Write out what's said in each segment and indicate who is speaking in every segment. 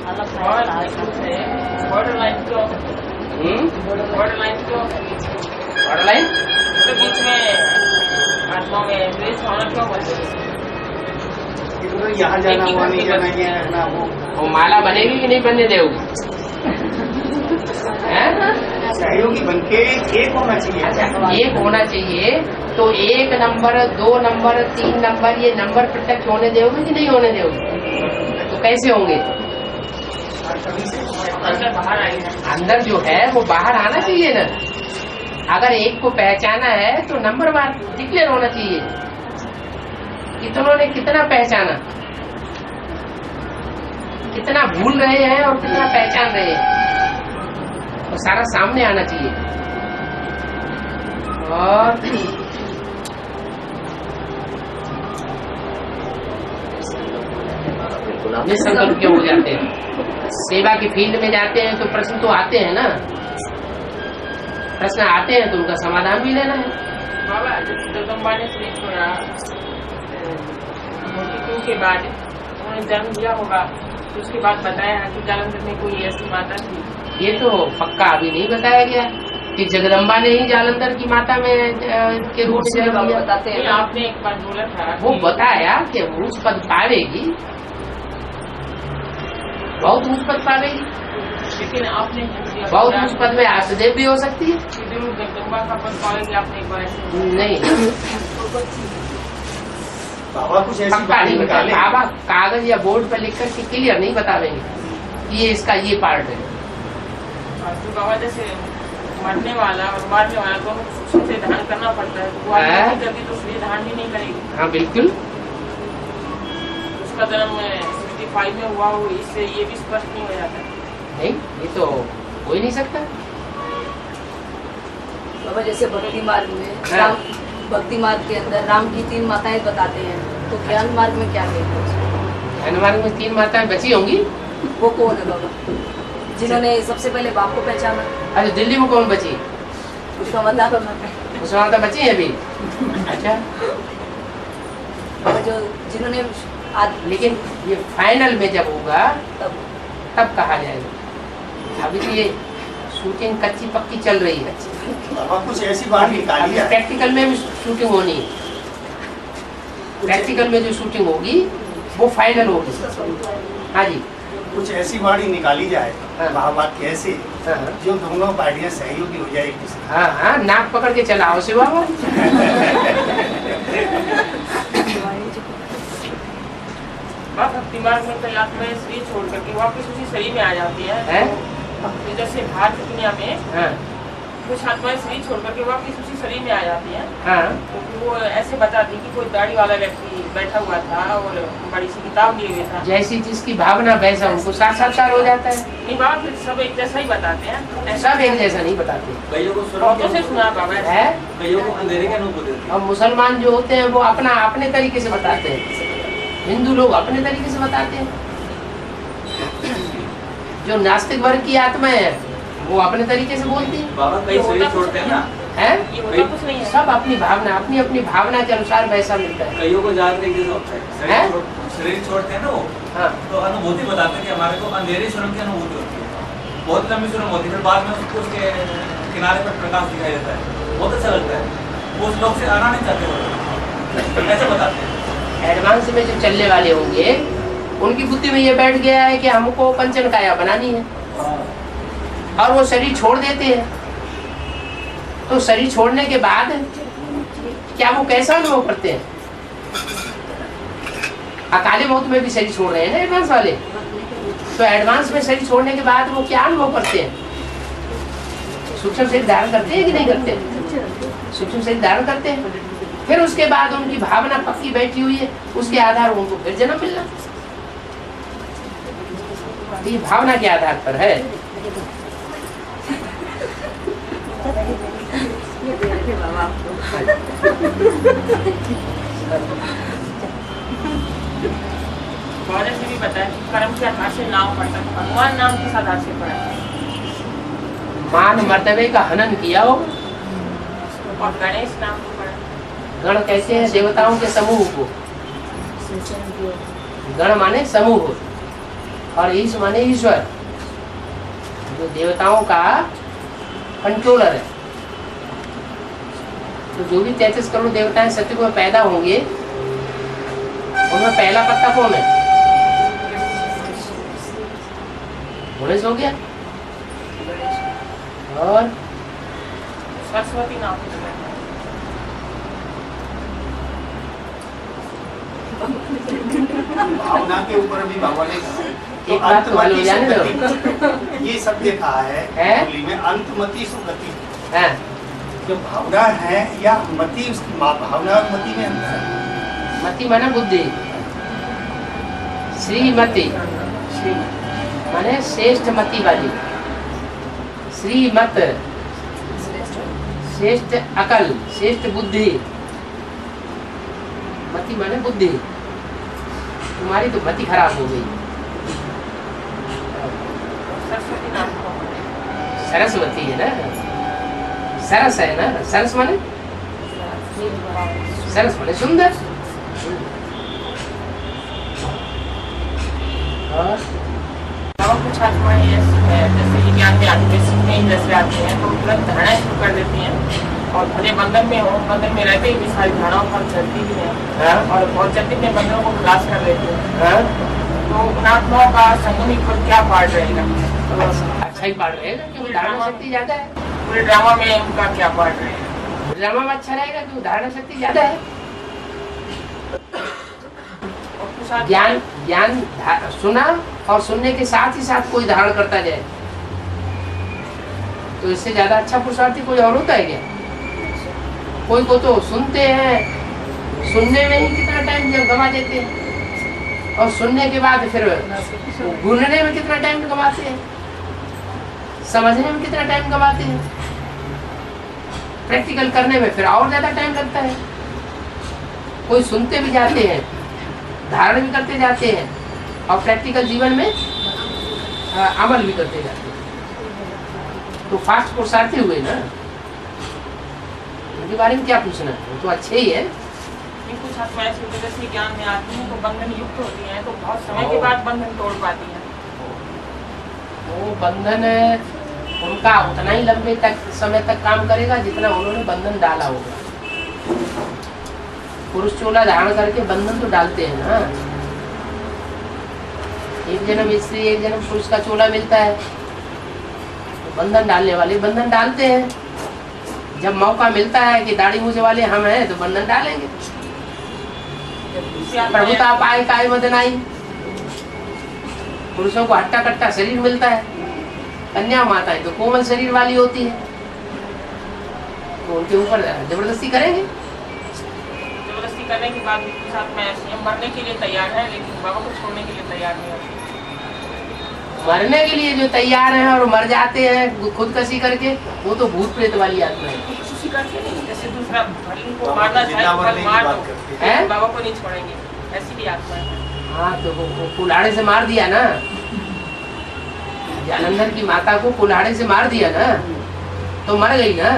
Speaker 1: Border line क्यों? Border line क्यों?
Speaker 2: Border line
Speaker 1: तो बीच में आत्मा में द्वेष होना क्यों बोलते हैं?
Speaker 3: यहाँ जाना वहाँ नहीं जाना ये करना
Speaker 2: वो माला बनेगी कि नहीं बनने दोगी?
Speaker 3: सहयोगी बनके एक होना चाहिए।
Speaker 2: अच्छा, एक होना चाहिए। तो 1 नंबर 2 नंबर 3 नंबर ये नंबर प्रत्यक्ष होने दोगे कि नहीं होने दोगे? तो कैसे होंगे?
Speaker 1: अंदर बाहर आएगा।
Speaker 2: अंदर जो है वो बाहर आना चाहिए ना। अगर एक को पहचाना है तो नंबर बार डिक्लेयर होना चाहिए। कितनों ने कितना पहचाना, कितना भूल रहे हैं और कितना पहचान रहे हैं, तो सारा सामने आना चाहिए। और निसंकल्प क्यों हो जाते हैं? सेवा की फील्ड में जाते हैं तो प्रश्न तो आते हैं ना, प्रश्न आते हैं तो उनका समाधान भी लेना है।
Speaker 1: बाबा जगदम्बा ने श्री छोड़ा मोती के बाद उन्होंने जन्म दिया होगा, तो उसके बाद बताया कि जालंधर में कोई ऐसी माता थी।
Speaker 2: ये तो पक्का अभी नहीं बताया गया कि जगदम्बा ने ही जालंधर की माता में के रूप में जन्म दिया।
Speaker 1: बताते हैं, आपने एक बार बोला था
Speaker 2: वो बताया कि ऊंच पद पावेगी, बहुत ऊंच पद पावेगी,
Speaker 1: लेकिन आपने
Speaker 2: बहुत ऊंच पद में आसदेव भी हो सकती है।
Speaker 1: जगदम्बा का पद पाएगी, आपने एक बार ऐसे
Speaker 2: नहीं,
Speaker 3: बाबा कुछ ऐसी
Speaker 2: पक्का
Speaker 3: बात
Speaker 2: नहीं
Speaker 3: निकाले।
Speaker 2: बताया। बाबा कागज या बोर्ड पर लिख कर क्लियर नहीं बतावेंगे ये इसका ये पार्ट है।
Speaker 1: तो बाबा जैसे मरने वाला और मारने वाला दोनों को से ध्यान करना पड़ता है, तो वो
Speaker 2: है?
Speaker 1: आत्मा की गति तो उसलिए ध्यान भी नहीं करेगी।
Speaker 2: हाँ बिल्कुल,
Speaker 1: उसका जन्म 75 में हुआ हो, इससे ये भी स्पष्ट नहीं हो जाता।
Speaker 2: नहीं ये तो हो ही नहीं सकता।
Speaker 4: बाबा जैसे भक्ति मार्ग में
Speaker 2: हाँ।
Speaker 4: राम, भक्ति मार्ग के अंदर राम की 3 माताएं बताते हैं, तो ज्ञान मार्ग में क्या कहते हैं?
Speaker 2: ज्ञान मार्ग में 3 माताएं बची होंगी।
Speaker 4: वो कौन है बाबा जिन्होंने सबसे पहले बाप को पहचाना?
Speaker 2: अरे दिल्ली में कौन बची?
Speaker 4: उसका मतलब
Speaker 2: उसमें माता बची है अभी। अच्छा,
Speaker 4: बाबा जो जिन्होंने
Speaker 2: लेकिन ये फाइनल में जब होगा
Speaker 4: तब
Speaker 2: कहा जाएगा। अभी तो ये शूटिंग कच्ची पक्की चल रही है।
Speaker 3: बाबा कुछ ऐसी बात निकाली है।
Speaker 2: प्रैक्टिकल में भी शूटिंग होनी है। प्रैक्टिकल में जो शूटिंग होगी वो फाइनल होगी। हाँ जी,
Speaker 3: कुछ ऐसी वाणी निकाली जाए
Speaker 2: हाँ।
Speaker 3: महाभारत की ऐसी
Speaker 2: हाँ
Speaker 3: जो दोनों पार्टियां सहयोगी हो जाए एक दूसरे
Speaker 2: हाँ हाँ, नाक पकड़ के चलाओ शिवा वो।
Speaker 1: भक्ति मार्ग में कई आत्माएं शरीर छोड़ करके वापस उसी शरीर में आ जाती है। तो जैसे भारत दुनिया में
Speaker 2: हाँ
Speaker 1: कुछ आत्माएं शरीर छोड़ करके वापस उसी शरीर में आ जाती है।
Speaker 2: हाँ,
Speaker 1: तो वो ऐसे बताती कि कोई दाढ़ी वाला व्यक्ति बैठा हुआ था और बड़ी सी किताब लिए हुए था।
Speaker 2: जैसी जिसकी भावना वैसा उनको साक्षात्कार हो जाता है।
Speaker 1: नहीं बाबा, फिर सब एक जैसा ही बताते हैं,
Speaker 2: सब एक जैसा नहीं बताते
Speaker 5: कईयों को
Speaker 1: बहुतों से सुना बाबा।
Speaker 2: है।
Speaker 5: कईयों को अंधेरे के अनुभव देते हैं।
Speaker 2: और मुसलमान जो होते हैं वो अपना अपने तरीके से बताते हैं, हिंदू लोग अपने तरीके से बताते हैं। जो नास्तिक वर्ग की आत्मा है वो अपने तरीके से बोलती है।
Speaker 5: बाबा कई शरीर छोड़ते हैं ना,
Speaker 2: है
Speaker 1: ये होता कुछ नहीं है।
Speaker 2: सब अपनी भावना अपनी भावना के अनुसार वैसा मिलता है।
Speaker 5: कईयों को ज्यादा एक जैसा होता है।
Speaker 2: हैं?
Speaker 5: शरीर छोड़ते हैं ना वो,
Speaker 2: हाँ
Speaker 5: तो अनुभूति बताते हैं कि हमारे को अंधेरे स्वरम की अनुभूति होती है। बहुत लंबी स्वरम होती है, फिर बाद में उसको उसके किनारे पर प्रकाश दिखाई देता है, बहुत अच्छा लगता है। वो उस लोग से आना नहीं चाहते, वो ऐसे बताते हैं।
Speaker 2: एडवांस में जो चलने वाले होंगे उनकी बुद्धि में ये बैठ गया है कि हमको कंचन काया बनानी है और वो शरीर छोड़ देते हैं। तो शरीर छोड़ने के बाद क्या वो कैसा अनुभव करते हैं? अकाले मौत में भी शरीर छोड़ रहे हैं ना एडवांस वाले, तो एडवांस में शरीर छोड़ने के बाद वो क्या अनुभव करते हैं? सूक्ष्म शरीर धारण करते हैं कि नहीं करते? सूक्ष्म शरीर धारण करते हैं। फिर उसके बाद उनकी भावना पक्की बैठी हुई है, उसके आधार उनको फिर जन्म मिलना। ये भावना के आधार पर है।
Speaker 1: गौरव ने भी बताया कि कर्म के आधार से नाम पड़ता है, भगवान नाम किस आधार से पड़ा है?
Speaker 2: मान मर्तबे का हनन किया हो।
Speaker 1: और गणेश नाम को पड़ा।
Speaker 2: गण कहते हैं देवताओं के समूह को। गण माने समूह और ईश माने ईश्वर, जो देवताओं का कंट्रोलर है। तो जो भी 33 करोड़ देवताएं सतयुग में पैदा होंगे, उनमें पहला पत्ता कौन है? गणेश हो गया। और
Speaker 1: सरस्वती नाम
Speaker 3: भावना के ऊपर भी भगवान ने कहा है। तो
Speaker 2: एक बात तो
Speaker 3: अंतमति
Speaker 2: जाने दो।
Speaker 3: सुगति, ये सब देखा है होली में, अंतमति सुगति।
Speaker 2: हाँ,
Speaker 3: जो भावना है या मति, उसकी भावना और मति में अंतर है।
Speaker 2: मति माने बुद्धि, श्रीमती माने श्रेष्ठ मति वाली, श्रीमत श्रेष्ठ अकल, श्रेष्ठ बुद्धि। मति माने बुद्धि। तुम्हारी तो मति खराब हो गई।
Speaker 1: सरस्वती नाम
Speaker 2: सरस्वती है ना, सरस है ना, सरस माने सरस माने सुंदर। और
Speaker 1: कुछ आत्माएं ऐसी है, जैसे कि ज्ञान में आते सीखने ही जैसे आते हैं तो तुरंत धारणाएं शुरू कर देती हैं, और भले बंधन में हो, बंधन में रहते ही भी सारी धारणाओं पर चलती भी है, और बहुत जल्दी में बंधनों को खलास कर देते हैं। तो उन आत्माओं का संगम पर क्या पार्ट रहेगा?
Speaker 2: अच्छा ही पाठ रहेगा क्योंकि धारणा शक्ति ज्यादा है।
Speaker 1: पूरे ड्रामा में उनका क्या पार्ट रहेगा?
Speaker 2: ड्रामा में अच्छा रहेगा क्योंकि धारणा शक्ति ज्यादा है।
Speaker 1: और कुछ आत्मा-
Speaker 2: ज्ञान सुना और सुनने के साथ ही साथ कोई धारण करता जाए, तो इससे ज्यादा अच्छा पुरुषार्थी कोई और होता है क्या? कोई को तो सुनते हैं, सुनने में ही कितना टाइम गंवा देते हैं, और सुनने के बाद फिर भूलने में कितना टाइम गंवाते हैं, समझने में कितना टाइम गंवाते हैं, प्रैक्टिकल करने में फिर और ज्यादा टाइम लगता है। कोई सुनते भी जाते हैं, धारण भी करते जाते हैं, और प्रैक्टिकल जीवन में अमल भी करते जाते हैं। तो फास्ट पुरुषार्थी हुए ना। उनके बारे में क्या पूछना है, वो तो अच्छे ही है।
Speaker 1: कुछ आत्माएं ऐसी होती है, जैसे ज्ञान में आती हैं तो बंधन युक्त होती हैं, तो बहुत समय के बाद बंधन तोड़ पाती हैं।
Speaker 2: वो बंधन उनका उतना ही लंबे समय तक काम करेगा जितना उन्होंने बंधन डाला होगा। पुरुष चोला धारण करके बंधन तो डालते हैं ना। एक जन्म स्त्री एक जन्म पुरुष का चोला मिलता है, तो बंधन डालने वाले बंधन डालते हैं। जब मौका मिलता है कि दाढ़ी मूछे वाले हम हैं तो बंधन डालेंगे। प्रभुता पाए काय मदन आई। पुरुषों को हट्टा कट्टा शरीर मिलता है, कन्या माताएं तो कोमल शरीर वाली होती है, तो उनके ऊपर जबरदस्ती करेंगे।
Speaker 1: जबरदस्ती करने के बाद भी कुछ आत्माएं ऐसी हैं, मरने के लिए तैयार है लेकिन बाबा को छोड़ने के लिए तैयार नहीं होती।
Speaker 2: मरने के लिए जो तैयार हैं और मर जाते हैं खुदकशी करके, वो तो भूत प्रेत वाली आत्मा है।
Speaker 1: खुशी करके नहीं, जैसे दूसरा भले को मारना चाहे तो मार दो,
Speaker 2: हैं?
Speaker 1: बाबा को नहीं छोड़ेंगे, ऐसी भी आत्मा है।
Speaker 2: हाँ, तो वो कुल्हाड़े से मार दिया ना, जालंधर की माता को कुल्हाड़े से मार दिया ना, तो मर गई ना।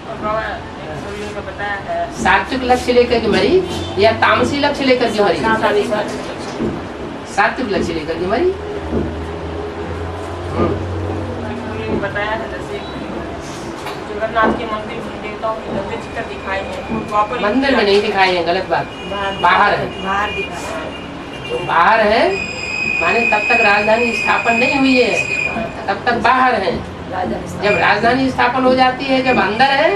Speaker 1: और बाबा एक सभी को बताया है,
Speaker 2: सात्विक लक्ष्य लेकर के मरी या तामसी लक्ष्य लेकर के मरी? सात्विक लक्ष्य लेकर के मरी।
Speaker 1: बताया है जैसे जगन्नाथ के मंदिर में देवताओं के गंदे चित्र दिखाए हैं, तो
Speaker 2: मंदिर में नहीं दिखाए हैं, गलत बात। बाहर है,
Speaker 4: बाहर दिखाया है।
Speaker 2: तो बाहर है माने तब तक राजधानी स्थापन नहीं हुई है, तब तक बाहर है। जब राजधानी स्थापन हो जाती है, जब अंदर है,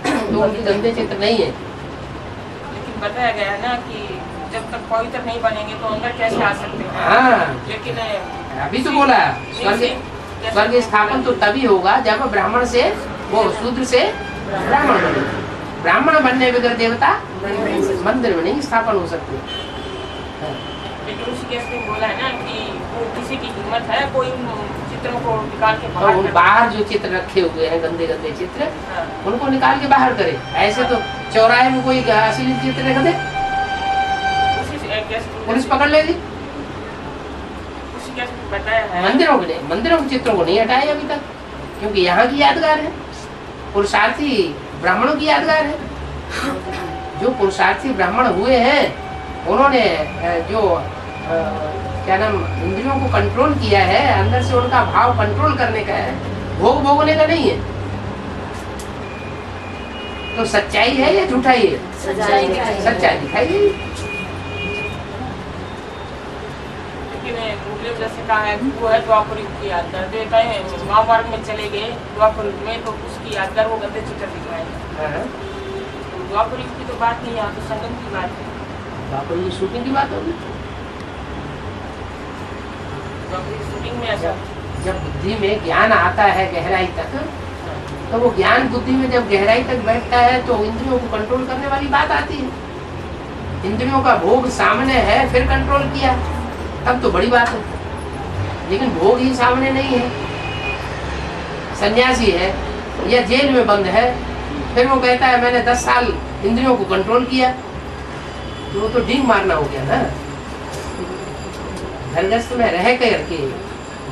Speaker 2: तो उनके गंदे चित्र नहीं है।
Speaker 1: लेकिन बताया गया है ना कि जब तक पवित्र नहीं बनेंगे तो अंदर कैसे आ सकते हैं।
Speaker 2: हाँ,
Speaker 1: लेकिन
Speaker 2: अभी तो बोला स्वर्ग स्थापन तो तभी होगा जब ब्राह्मण से वो शूद्र से ब्राह्मण बने। ब्राह्मण बनने बगैर देवता मंदिर में नहीं स्थापन हो सकते।
Speaker 1: लेकिन उसी केस में बोला है ना कि वो किसी की हिम्मत है कोई उन चित्रों को निकाल के
Speaker 2: तो उन बाहर जो चित्र रखे हुए हैं गंदे गंदे चित्र, उनको निकाल के बाहर करे। ऐसे तो चौराहे में कोई असली चित्र रख दे, पुलिस पकड़ लेगी।
Speaker 1: बताया है
Speaker 2: मंदिरों के चित्रों को नहीं हटाए अभी तक, क्योंकि यहाँ की यादगार है, पुरुषार्थी ब्राह्मणों की यादगार है। जो पुरुषार्थी ब्राह्मण हुए हैं उन्होंने जो क्या नाम इंद्रियों को कंट्रोल किया है, अंदर से उनका भाव कंट्रोल करने का है, भोग भोगने का नहीं है। तो सच्चाई है या झूठाई है? सच्चाई दिखाई गई।
Speaker 1: लेकिन जैसे कहा है वो है द्वापर युग की यादगार, जो कहीं महाभारत में चले गए द्वापर युग में, तो उसकी यादगार वो गंदे चित्र दिखाए। द्वापर युग की तो बात नहीं, यहाँ तो संगम की बात है।
Speaker 2: द्वापर युग शूटिंग की बात होगी।
Speaker 1: द्वापर युग शूटिंग में ऐसा
Speaker 2: जब बुद्धि में ज्ञान आता है गहराई तक, तो वो ज्ञान बुद्धि में जब गहराई तक बैठता है तो इंद्रियों को कंट्रोल करने वाली बात आती है। इंद्रियों का भोग सामने है फिर कंट्रोल किया, तब तो बड़ी बात है। लेकिन भोग ही सामने नहीं है, सन्यासी है या जेल में बंद है, फिर वो कहता है मैंने 10 साल इंद्रियों को कंट्रोल किया, तो वो तो डींग मारना हो गया ना। घरगस्त में रह करके,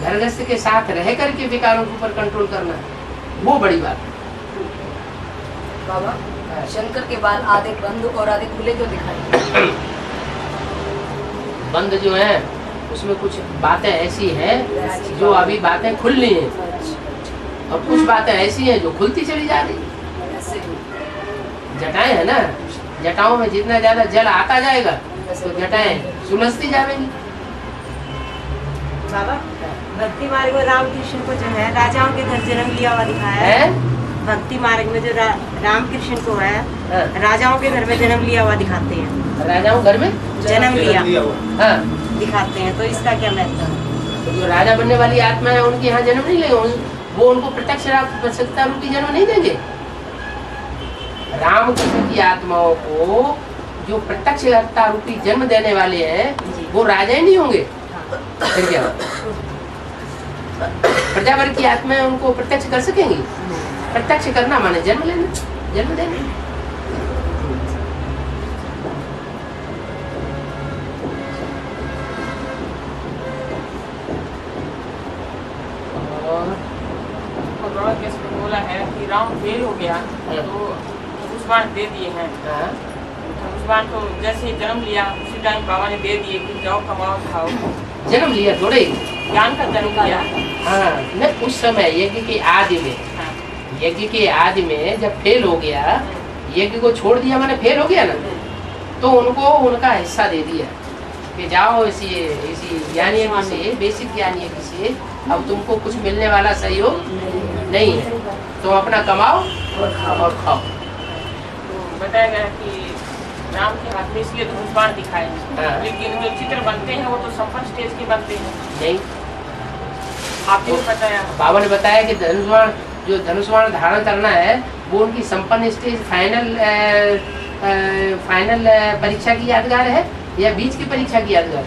Speaker 2: घरगस्त के साथ रह करके विकारों के ऊपर कंट्रोल करना, वो बड़ी बात है।
Speaker 4: बाबा, शंकर के बाल आधे बंद और आधे खुले क्यों दिखाई?
Speaker 2: बंद जो है उसमें कुछ बातें ऐसी हैं जो अभी बातें खुलनी है, और कुछ बातें ऐसी हैं जो खुलती चली जा रही। जटाएं है ना, जटाओं में जितना ज्यादा जल आता जाएगा तो जटाएं सुलझती जाएगी।
Speaker 6: बाबा, भक्ति मार्ग में रामकृष्ण को जो है राजाओं के घर जन्म लिया हुआ दिखाया है। भक्ति मार्ग में जो रामकृष्ण को है राजाओं के घर में जन्म लिया हुआ दिखाते हैं।
Speaker 2: राजाओं घर में
Speaker 6: जन्म लिया
Speaker 2: हाँ
Speaker 6: दिखाते हैं, तो इसका क्या महत्व है?
Speaker 2: तो जो राजा बनने वाली आत्मा है उनके यहाँ जन्म नहीं लेंगे, वो उनको प्रत्यक्ष सत्ता रूपी जन्म नहीं देंगे। रामकृष्ण की आत्माओं को जो प्रत्यक्ष सत्ता रूपी जन्म देने वाले हैं वो राजा ही नहीं होंगे। फिर क्या प्रजावर्ग की आत्माएं उनको प्रत्यक्ष कर सकेंगी? प्रत्यक्ष करना माने जन्म लेना, जन्म देना।
Speaker 1: और किसने बोला है कि राम फेल हो गया तो धनुष्बाण दे दिए हैं। धनुष्बाण तो जैसे ही जन्म लिया उसी टाइम बाबा ने दे दिए कि जाओ कमाओ खाओ।
Speaker 2: जन्म लिया थोड़े ही,
Speaker 1: ज्ञान का जन्म लिया।
Speaker 2: हाँ न, उस समय यज्ञ के आदि में, यज्ञ के आदि में जब फेल हो गया, यज्ञ को छोड़ दिया माने फेल हो गया ना, तो उनको उनका हिस्सा दे दिया कि जाओ इसी ज्ञान यज्ञ से, बेसिक ज्ञान यज्ञ से अब तुमको कुछ मिलने वाला सहयोग नहीं है, तो अपना कमाओ और खाओ।
Speaker 1: तो बताया गया कि राम के हाथ में इसलिए धनुष्बाण दिखाए, लेकिन जो चित्र बनते हैं वो तो संपन्न स्टेज के बनते हैं।
Speaker 2: नहीं,
Speaker 1: आपने बताया,
Speaker 2: बाबा ने बताया कि धनुष्बाण जो धनुष्बाण धारण करना है वो उनकी संपन्न स्टेज फाइनल परीक्षा की यादगार है या बीच की परीक्षा की यादगार?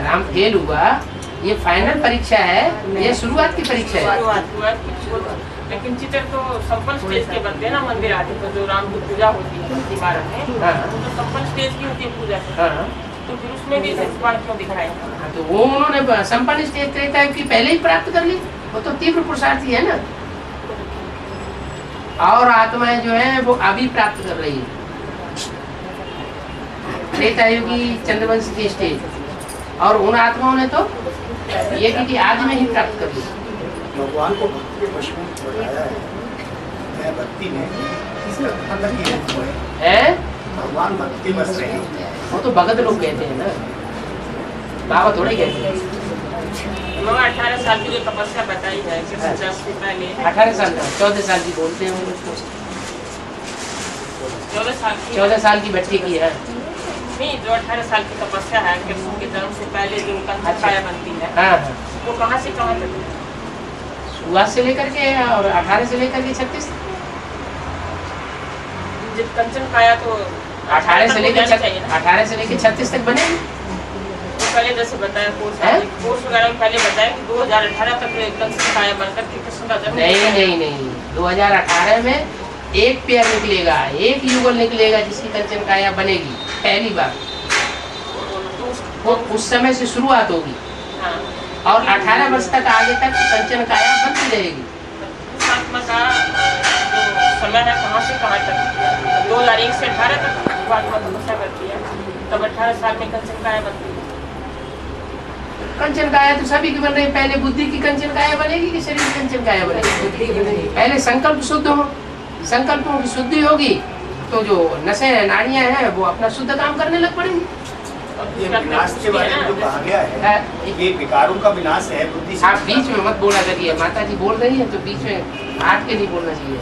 Speaker 2: राम फेल हुआ, ये फाइनल परीक्षा है या शुरुआत की परीक्षा है?
Speaker 1: लेकिन चित्र तो संपन्न स्टेज के बनते हैं ना। मंदिर आदि तो जो राम की पूजा होती है भक्ति मार्ग में, वो तो संपन्न स्टेज की होती है पूजा। तो फिर उसमें भी धनुष्बाण क्यों दिखाए?
Speaker 2: तो वो उन्होंने संपन्न स्टेज त्रेता युग की पहले ही प्राप्त कर ली, वो तो तीव्र पुरुषार्थी है ना। और आत्माएं जो है वो अभी प्राप्त कर रही है त्रेता युग की चंद्रवंश की स्टेज, और उन आत्माओं ने तो यज्ञ की आदि में ही प्राप्त कर ली।
Speaker 3: भगवान को भक्ति के वश में बनाया है। मैं भक्ति में इसका मतलब ये है भगवान भक्ति बस रहे हैं।
Speaker 2: वो तो भगत लोग कहते हैं ना, बाबा थोड़े कहते हैं।
Speaker 1: 18 साल की जो तपस्या बताई है कि 50 से पहले
Speaker 2: 18 साल का 14 साल की बोलते हैं उसको। 14 साल की बच्ची की है
Speaker 1: नहीं, जो 18 साल की तपस्या है कृष्ण के जन्म से पहले जो काया बनती है।
Speaker 2: हाँ,
Speaker 1: वो कहाँ से कहाँ तक?
Speaker 2: शुरुआत से लेकर के और 18 से लेकर के 36।
Speaker 1: जब कंचन काया तो
Speaker 2: 18 से लेकर 36 तक बने।
Speaker 1: तो पहले जैसे बताया कोर्स वगैरह में पहले बताया कि 2018 तक कंचन काया बनकर के कृष्ण का जन्म।
Speaker 2: नहीं 2018 में एक पेयर निकलेगा, एक युगल निकलेगा जिसकी कंचन काया बनेगी पहली बार। तो उस समय से शुरुआत होगी और 18 वर्ष तक आगे तक कंचन काया बनती रहेगी।
Speaker 1: आत्मा का जो समय है कहाँ से कहाँ तक? 2001 से 18 तक वो आत्मा तपस्या करती है, तब 18 साल में कंचन काया बनती है।
Speaker 2: कंचन काया तो सभी की बन रही है। पहले बुद्धि की कंचन काया बनेगी कि शरीर की कंचन काया बनेगी? पहले संकल्प शुद्ध हो, संकल्पों की शुद्धि होगी तो जो नसें हैं, नाड़ियां हैं, वो अपना शुद्ध काम करने लग पड़ेंगी।
Speaker 3: ये विनाश के बारे में जो कहा गया है, ये विकारों का विनाश है बुद्धि से।
Speaker 2: आप बीच में मत बोला करिए, माता जी बोल रही है तो बीच में हाथ के नहीं बोलना चाहिए।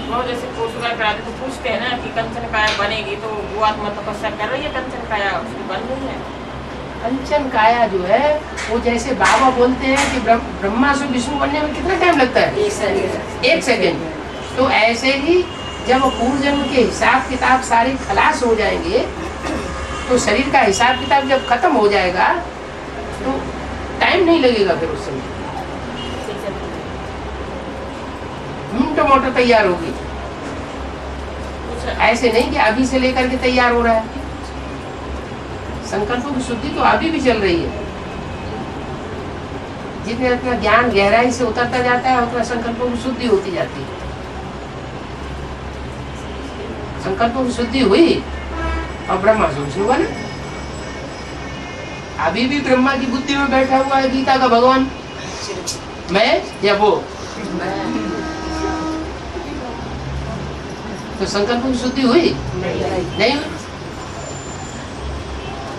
Speaker 1: वो जैसे पोस्टकार कराते तो पूछते हैं ना कि कंचन काया बनेगी, तो वो आत्मा तपस्या कर रही है, कंचन काया उसकी बन रही है।
Speaker 2: कंचन काया जो है वो जैसे बाबा बोलते हैं कि ब्रह्मा से विष्णु बनने में कितना टाइम लगता है? 1 सेकेंड। तो ऐसे ही जब पूर्व जन्म के हिसाब किताब सारे खलास हो जाएंगे तो शरीर का हिसाब किताब जब खत्म हो जाएगा तो टाइम नहीं लगेगा, फिर उस समय मिनटों मोटर तैयार होगी। ऐसे नहीं कि अभी से लेकर के तैयार हो रहा है। संकल्पों की शुद्धि तो अभी भी चल रही है। जितने अपना ज्ञान गहराई से उतरता जाता है उतना संकल्पों की शुद्धि होती जाती है। संकल्पों की शुद्धि हुई और ब्रह्मा से विष्णु बने। अभी भी ब्रह्मा की बुद्धि में बैठा हुआ है गीता का भगवान, मैं या वो। तो संकल्पों की शुद्धि हुई नहीं हुई।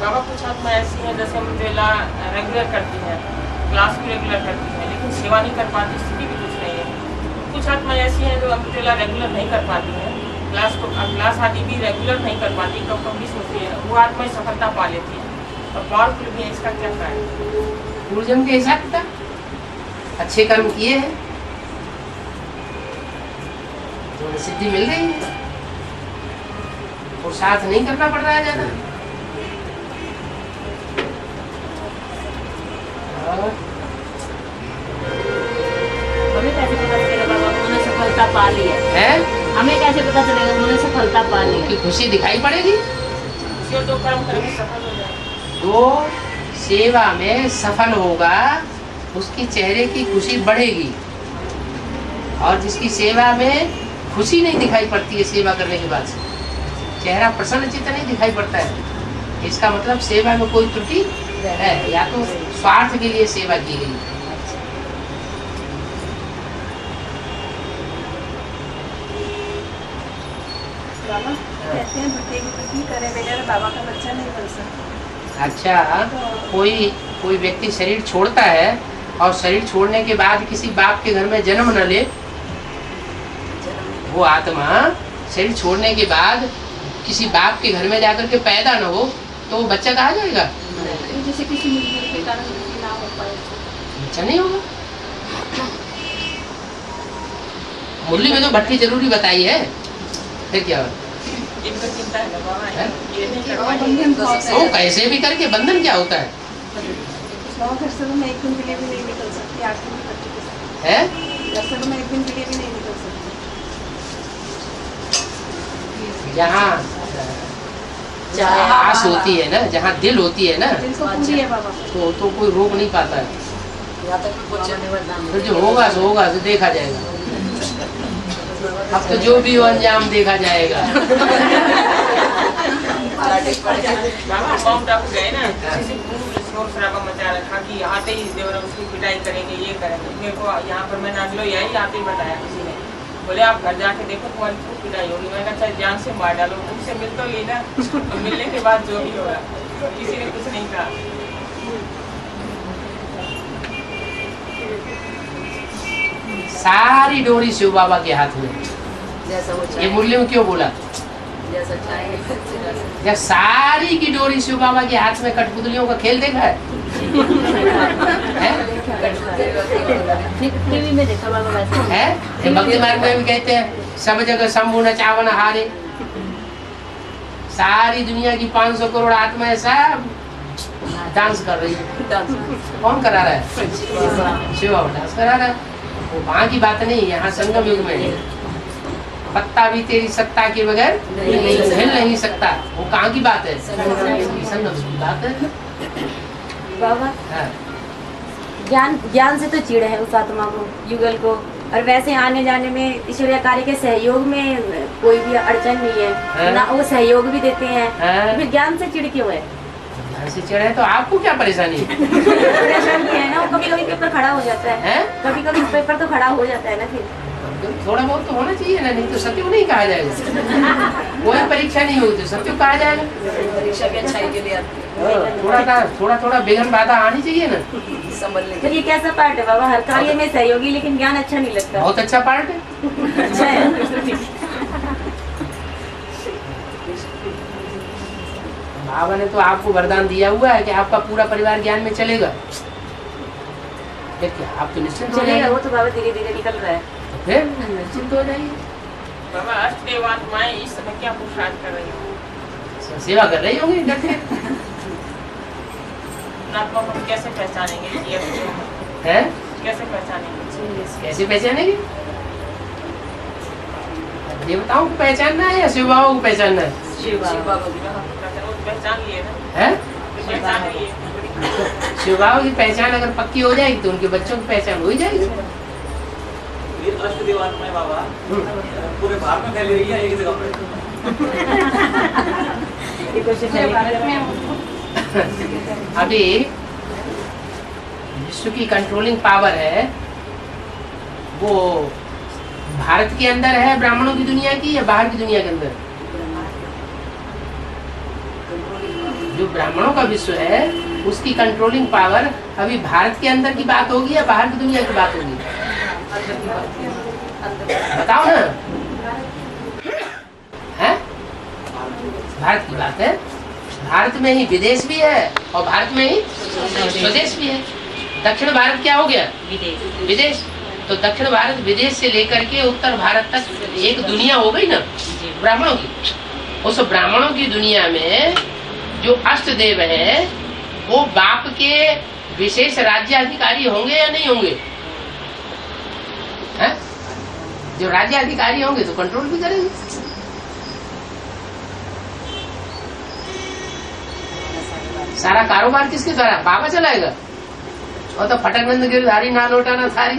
Speaker 1: बाबा कुछ आत्मा ऐसी है जैसे हम रेगुलर करती है, क्लास भी रेगुलर करती है, लेकिन सेवा नहीं कर पाती, स्थिति भी कुछ नहीं है। कुछ आत्मा ऐसी है जो अमृतेला रेगुलर नहीं कर पाती है, क्लास आदि भी रेगुलर नहीं कर पाती, कब मिस होती है, वो आत्मा सफलता पा लेती है और पावरफुल भी है। इसका क्या कारण है?
Speaker 2: पूर्वजन्म के हिसाब था, अच्छे कर्म किए हैं तो उन्हें सिद्धि मिल रही है और साथ नहीं करना पड़ रहा है ज्यादा।
Speaker 7: हमें कैसे पता चलेगा बाबा उन्होंने सफलता पा ली है? हमें कैसे पता चलेगा उन्होंने सफलता पा ली है?
Speaker 2: खुशी दिखाई पड़ेगी
Speaker 1: जो दो कर्म करके सफल हो जाए,
Speaker 2: तो सेवा में सफल होगा, उसकी चेहरे की खुशी बढ़ेगी। और जिसकी सेवा में खुशी नहीं दिखाई पड़ती है, सेवा करने के बाद चेहरा प्रसन्न चित्त नहीं दिखाई पड़ता है, इसका मतलब सेवा में कोई त्रुटि है, या तो स्वार्थ के लिए सेवा की गई।
Speaker 8: बाबा कहते हैं भक्ति की पत्नी करे बगैर बाबा का बच्चा नहीं बन सकता।
Speaker 2: अच्छा, कोई व्यक्ति शरीर छोड़ता है और शरीर छोड़ने के बाद किसी बाप के घर में जन्म न ले, वो आत्मा शरीर छोड़ने के बाद किसी बाप के घर में जाकर के पैदा न हो तो वो बच्चा कहा जाएगा?
Speaker 8: जैसे किसी मजबूरी के कारण ना हो पाए,
Speaker 2: बच्चा नहीं होगा। मुरली में तो भट्टी जरूरी बताई है, फिर क्या होगा?
Speaker 1: इनका चिंता है बाबा, ये नहीं करवाइए।
Speaker 2: वो कैसे भी करके बंधन क्या होता है?
Speaker 8: घर से तो मैं एक दिन के लिए भी नहीं निकल सकती, 8 दिन के बच्चे के साथ
Speaker 2: है?
Speaker 8: घर से तो मैं एक दिन के लिए भी नहीं निकल सकती।
Speaker 2: जहाँ आस होती है ना, जहाँ दिल होती है ना,
Speaker 8: दिल तो पूरी है बाबा,
Speaker 2: तो कोई रोक नहीं पाता है। फिर जो होगा सो होगा, तो देखा जाएगा। अब तो जो भी हो अंजाम देखा जाएगा।
Speaker 1: बाबा माउंट आबू गए ना, किसी शोर शराबा मचा रखा कि आते ही देवर उसकी पिटाई करेंगे, ये करेंगे। मेरे को यहाँ पर मैं नागलो यही आते ही बताया किसी ने, बोले आप घर जाके देखो तुम्हारी खूब पिटाई होगी। मैंने कहा चाहे जान से मार डालो, तुमसे मिल तो लेना, तो मिलने के बाद जो भी होगा। किसी ने कुछ नहीं कहा।
Speaker 2: सारी डोरी शिव बाबा के हाथ में। ये मुरली में क्यों बोला? जब सारी की डोरी शिव बाबा के हाथ में, कठपुतलियों का खेल देखा है?
Speaker 7: टीवी में देखा बाबा वैसे
Speaker 2: है? भक्ति मार्ग में भी कहते हैं सब जगह शंभु नचावन हारे। सारी दुनिया की 500 करोड़ आत्माएं सब डांस कर रही है। कौन करा रहा है? शिव बाबा डांस करा रहा है। वो वहाँ की बात नहीं, यहाँ संगम युग में पत्ता भी तेरी सत्ता के बगैर हिल नहीं सकता। वो कहाँ की बात है? संगम की बात है।
Speaker 7: बाबा
Speaker 2: हाँ।
Speaker 7: ज्ञान से तो चिढ़े है उस आत्मा को, युगल को,
Speaker 9: और वैसे आने जाने में ईश्वरीय कार्य के सहयोग में कोई भी अड़चन नहीं है ना, वो सहयोग भी देते हैं। तो फिर ज्ञान से चिड़ क्यों है?
Speaker 2: ज्ञान से चिड़ है तो आपको क्या परेशानी है?
Speaker 9: परेशानी है ना, कभी कभी पेपर खड़ा हो जाता है, कभी कभी पेपर तो खड़ा हो जाता है ना, फिर
Speaker 2: थोड़ा बहुत तो होना चाहिए ना, नहीं तो सत्य नहीं कहा जाएगा। कोई परीक्षा नहीं होगी तो सत्य कहा जाएगा।
Speaker 4: परीक्षा भी अच्छाई के लिए आती है।
Speaker 2: थोड़ा विघ्न बाधा आनी चाहिए ना।
Speaker 9: तो ये कैसा पार्ट है बाबा? हर कार्य में सहयोगी लेकिन ज्ञान अच्छा नहीं लगता।
Speaker 2: बहुत अच्छा पार्ट है।
Speaker 9: अच्छा है।
Speaker 2: बाबा ने तो आपको वरदान दिया हुआ है कि आपका पूरा परिवार ज्ञान में चलेगा। देखिए आप तो निश्चिंत हो जाएगा।
Speaker 9: वो तो बाबा धीरे धीरे निकल रहा है।
Speaker 2: फिर निश्चिंत हो जाइए।
Speaker 1: बाबा अष्टदेव आत्माएं इस समय क्या पुरुषार्थ कर रही होंगी?
Speaker 2: सेवा कर रही होंगी डट के।
Speaker 1: आत्मा को हम कैसे पहचानेंगे?
Speaker 2: हैं?
Speaker 1: कैसे पहचानेंगे?
Speaker 2: कैसे पहचानेंगे? देवताओं को पहचानना है या शिव बाबा को पहचानना है?
Speaker 1: शिव बाबा को पहचान लिए ना।
Speaker 2: हैं?
Speaker 1: पहचान लिए।
Speaker 2: शिव बाबा की पहचान अगर पक्की हो जाएगी तो उनके बच्चों की पहचान हो ही जाएगी।
Speaker 5: ये अष्टदेव आत्माएं बाबा पूरे भारत में फैली हुई है एक जगह पे।
Speaker 2: अभी विश्व की कंट्रोलिंग पावर है वो भारत के अंदर है, ब्राह्मणों की दुनिया की, या बाहर की दुनिया के अंदर? जो ब्राह्मणों का विश्व है उसकी कंट्रोलिंग पावर अभी भारत के अंदर की बात होगी या बाहर की दुनिया की बात होगी? बताओ ना। है? भारत की बात है। भारत में ही विदेश भी है और भारत में ही स्वदेश भी है। दक्षिण भारत क्या हो गया? विदेश। तो दक्षिण भारत विदेश से लेकर के उत्तर भारत तक एक दुनिया हो गई ना ब्राह्मणों की। उस ब्राह्मणों की दुनिया में जो अष्टदेव है वो बाप के विशेष राज्याधिकारी होंगे या नहीं होंगे? है? जो राज्याधिकारी होंगे तो कंट्रोल भी करेंगे। सारा कारोबार किसके द्वारा? बाबा चलाएगा। और तो फटक नंद गिरधारी ना लौटाना सारी